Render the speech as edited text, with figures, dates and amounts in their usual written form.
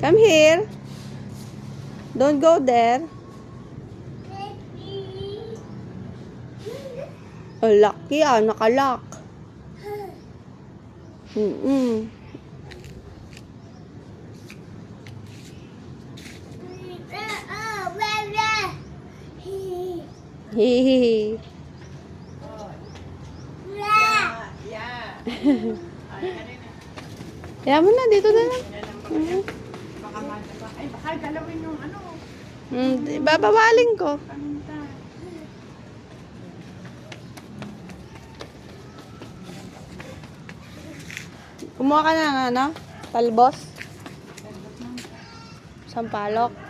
Come here. Don't go there. Oh, lucky ah. Nakalock. Hehehe. Kaya mo na, dito na lang. Ay, baka galawin yung ano. Babawaling ko. Paminta. Kumuha ka na ng ano? Talbos? Sampalok?